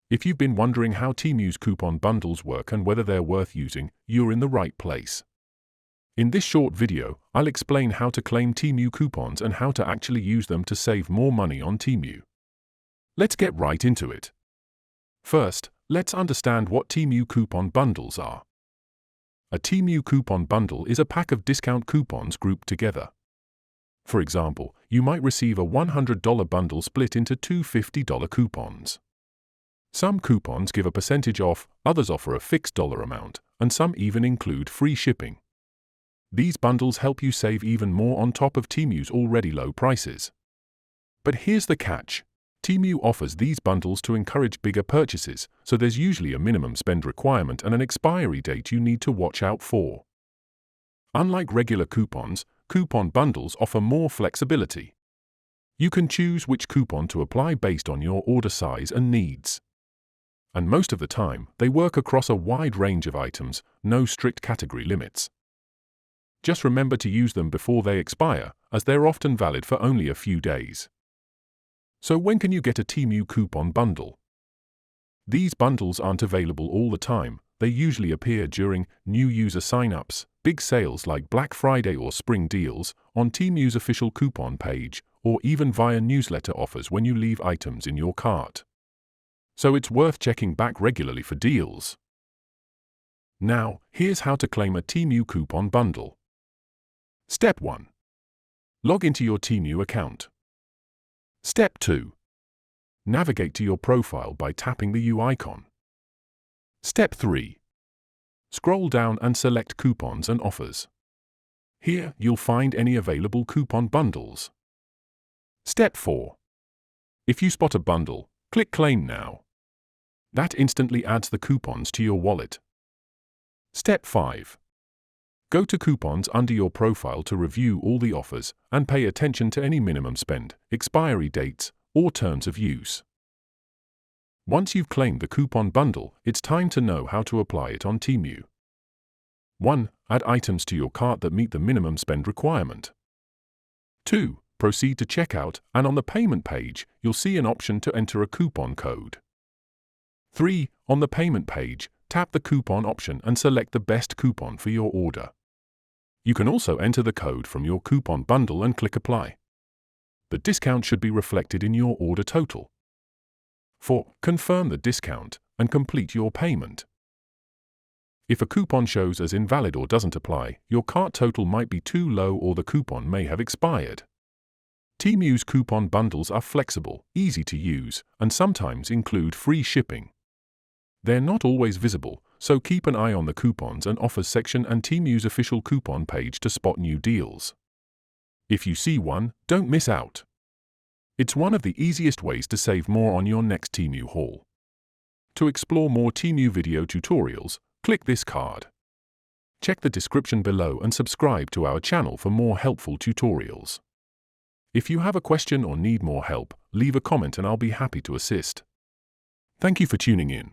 If you've been wondering how Temu's coupon bundles work and whether they're worth using, you're in the right place. In this short video, I'll explain how to claim Temu coupons and how to actually use them to save more money on Temu. Let's get right into it. First, let's understand what Temu coupon bundles are. A Temu coupon bundle is a pack of discount coupons grouped together. For example, you might receive a $100 bundle split into two $50 coupons. Some coupons give a percentage off, others offer a fixed dollar amount, and some even include free shipping. These bundles help you save even more on top of Temu's already low prices. But here's the catch. Temu offers these bundles to encourage bigger purchases, so there's usually a minimum spend requirement and an expiry date you need to watch out for. Unlike regular coupons, coupon bundles offer more flexibility. You can choose which coupon to apply based on your order size and needs. And most of the time, they work across a wide range of items, no strict category limits. Just remember to use them before they expire, as they're often valid for only a few days. So when can you get a Temu coupon bundle? These bundles aren't available all the time. They usually appear during new user sign-ups, big sales like Black Friday or Spring Deals, on Temu's official coupon page, or even via newsletter offers when you leave items in your cart. So it's worth checking back regularly for deals. Now, here's how to claim a Temu coupon bundle. Step 1. Log into your Temu account. Step 2. Navigate to your profile by tapping the U icon. Step 3. Scroll down and select Coupons and Offers. Here, you'll find any available coupon bundles. Step 4. If you spot a bundle, click Claim Now. That instantly adds the coupons to your wallet. Step 5. Go to Coupons under your profile to review all the offers and pay attention to any minimum spend, expiry dates, or terms of use. Once you've claimed the coupon bundle, it's time to know how to apply it on Temu. 1. Add items to your cart that meet the minimum spend requirement. 2. Proceed to checkout, and on the payment page, you'll see an option to enter a coupon code. 3. On the payment page, tap the coupon option and select the best coupon for your order. You can also enter the code from your coupon bundle and click Apply. The discount should be reflected in your order total. 4. Confirm the discount and complete your payment. If a coupon shows as invalid or doesn't apply, your cart total might be too low or the coupon may have expired. Temu's coupon bundles are flexible, easy to use, and sometimes include free shipping. They're not always visible, so keep an eye on the Coupons and Offers section and Temu's official coupon page to spot new deals. If you see one, don't miss out. It's one of the easiest ways to save more on your next Temu haul. To explore more Temu video tutorials, click this card. Check the description below and subscribe to our channel for more helpful tutorials. If you have a question or need more help, leave a comment and I'll be happy to assist. Thank you for tuning in.